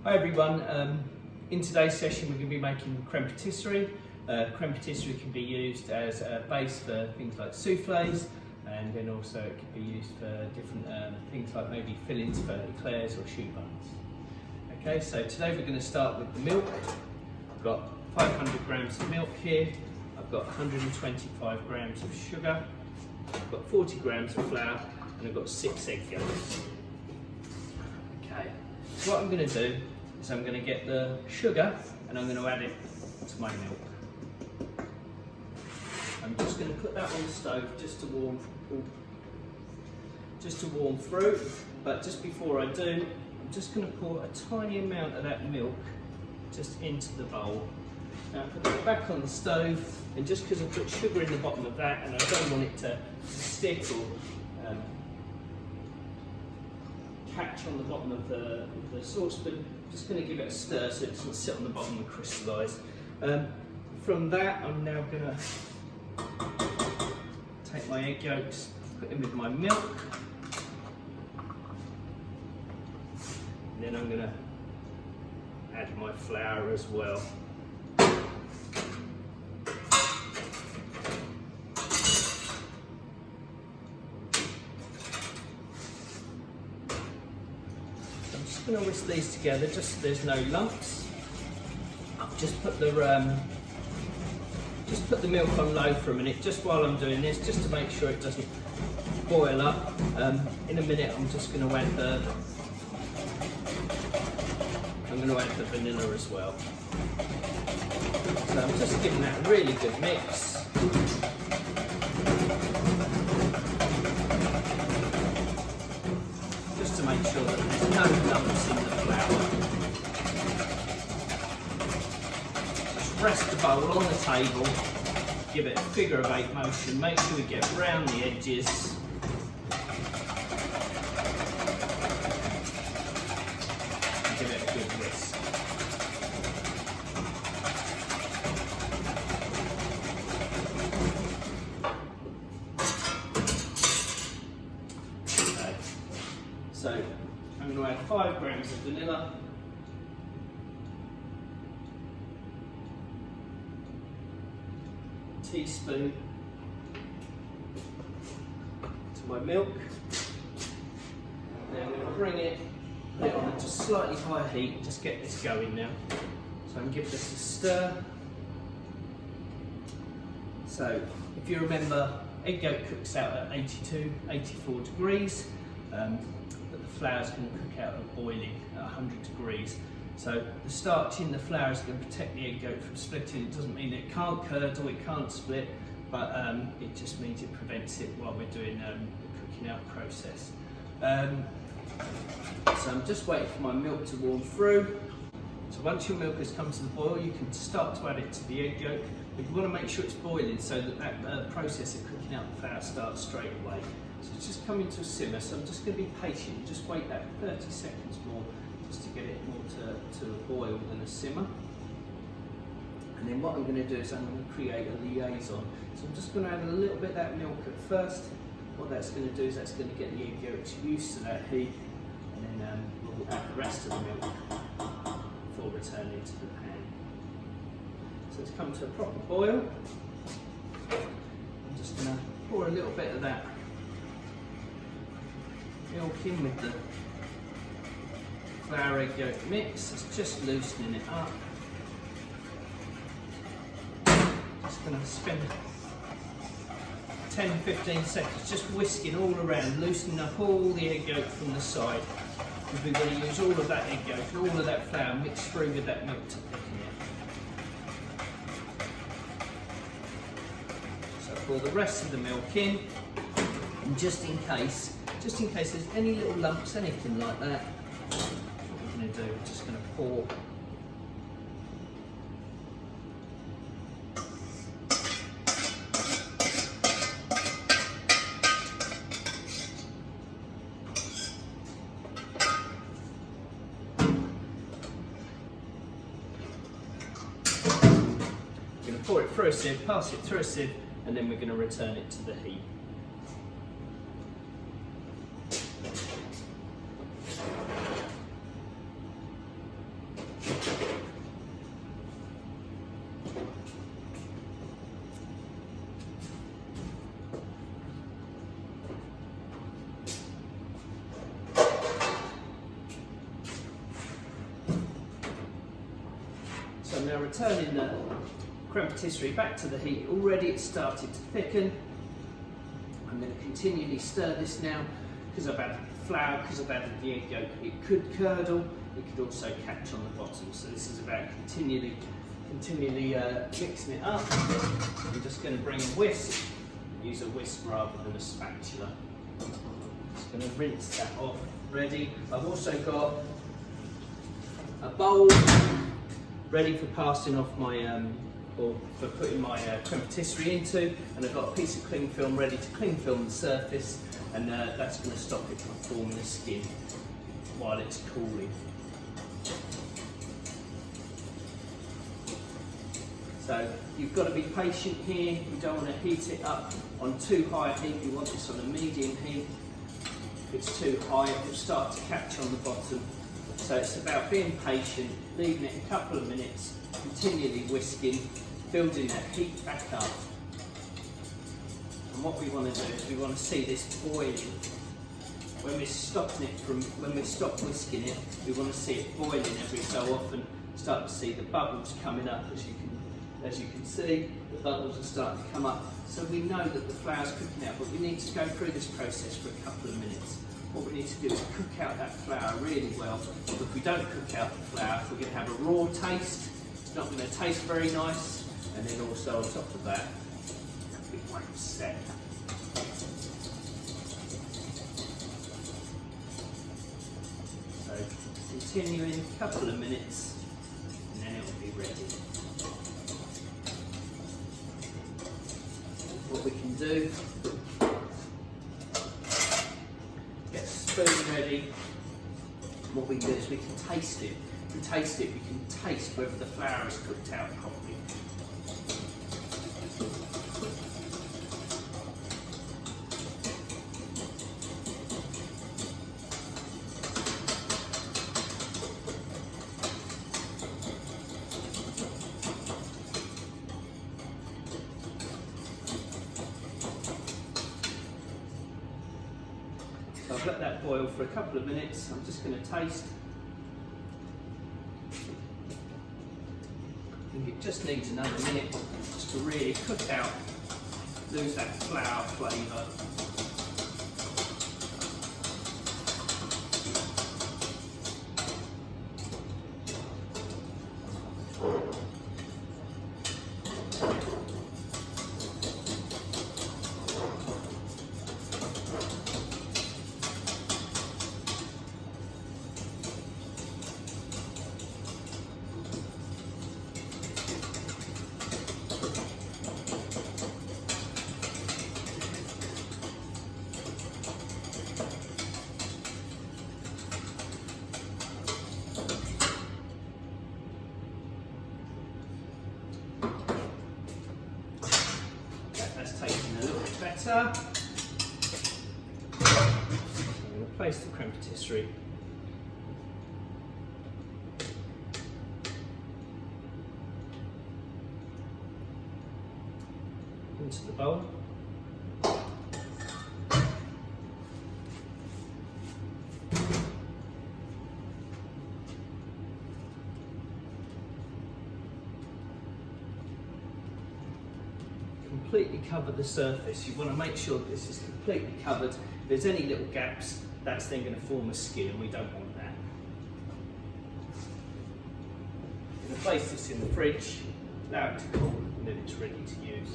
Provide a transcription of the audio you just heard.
Hi everyone, in today's session we're going to be making creme patisserie. Creme patisserie can be used as a base for things like soufflés, and then also it can be used for different things like maybe fillings for eclairs or choux buns. Okay, so today we're going to start with the milk. I've got 500 grams of milk here, I've got 125 grams of sugar, I've got 40 grams of flour, and I've got 6 egg yolks. Okay, so what I'm going to do is I'm going to get the sugar and I'm going to add it to my milk. I'm just going to put that on the stove just to warm through, but just before I do, I'm just going to pour a tiny amount of that milk just into the bowl. Now put it back on the stove, and just because I put sugar in the bottom of that and I don't want it to stick or catch on the bottom of the saucepan, I'm just going to give it a stir so it doesn't sit on the bottom and crystallise. From that, I'm now going to take my egg yolks, put them with my milk, and then I'm going to add my flour as well. I'm going to whisk these together just so there's no lumps. I've just put the milk on low for a minute, just while I'm doing this, just to make sure it doesn't boil up. In a minute, I'm just going to add the vanilla as well. So I'm just giving that a really good mix. Just to make sure that there's no lumps in the flour. Just rest the bowl on the table, give it a figure of 8 motion, make sure we get round the edges. And give it a good whisk. Okay. So I'm going to add 5 grams of vanilla, a teaspoon to my milk. Now I'm going to bring it, put it on a just slightly higher heat and just get this going now. So I'm going to give this a stir. So if you remember, egg yolk cooks out at 82, 84 degrees. But the flour is going to cook out at boiling at 100 degrees. So the starch in the flour is going to protect the egg yolk from splitting. It doesn't mean it can't curdle, it can't split, but it just means it prevents it while we're doing the cooking out process. So I'm just waiting for my milk to warm through. So once your milk has come to the boil, you can start to add it to the egg yolk. But you want to make sure it's boiling so that that process of cooking out the flour starts straight away. So it's just coming to a simmer, so I'm just going to be patient and just wait that 30 seconds more just to get it more to a boil than a simmer. And then what I'm going to do is I'm going to create a liaison. So I'm just going to add a little bit of that milk at first. What that's going to do is that's going to get the egg yolks used to that heat, and then we'll add the rest of the milk before returning to the pan. So it's come to a proper boil. I'm just going to pour a little bit of that milk in with the flour egg yolk mix. It's just loosening it up. Just going to spend 10-15 seconds just whisking all around, loosening up all the egg yolk from the side, because we're going to use all of that egg yolk and all of that flour mixed through with that milk to thicken it. So pour the rest of the milk in, and just in case there's any little lumps, anything like that, what we're going to do, we're just going to pour pour it through a sieve, pass it through a sieve, and then we're going to return it to the heat. I'm now returning the creme patisserie back to the heat. Already it's started to thicken. I'm going to continually stir this now because I've added the flour, because I've added the egg yolk. It could curdle, it could also catch on the bottom. So this is about continually mixing it up. I'm just going to bring a whisk. Use a whisk rather than a spatula. Just going to rinse that off. Ready. I've also got a bowl ready for passing off my or for putting my creme patisserie into, and I've got a piece of cling film ready to cling film the surface, and that's going to stop it from forming a skin while it's cooling. So you've got to be patient here. You don't want to heat it up on too high a heat. You want this on a medium heat. If it's too high, it will start to catch on the bottom. So it's about being patient, leaving it a couple of minutes, continually whisking, building that heat back up. And what we want to do is we want to see this boiling. When we stop whisking it, we want to see it boiling every so often. Start to see the bubbles coming up. As you can see, the bubbles are starting to come up. So we know that the flour's cooking out, but we need to go through this process for a couple of minutes. What we need to do is cook out that flour really well. If we don't cook out the flour, we're going to have a raw taste. It's not going to taste very nice. And then also on top of that, it won't set. So continuing a couple of minutes, and then it will be ready. What we can do, get a spoon ready. What we can do is we can taste it. We can taste whether the flour is cooked out properly. So I've let that boil for a couple of minutes. I'm just going to taste. I think it just needs another minute just to really cook out, lose that flour flavour. That's tasting a little bit better. I'm going to place the creme patisserie into the bowl. Completely cover the surface. You want to make sure that this is completely covered. If there's any little gaps, that's then going to form a skin, and we don't want that. I'm going to place this in the fridge, allow it to cool, and then it's ready to use.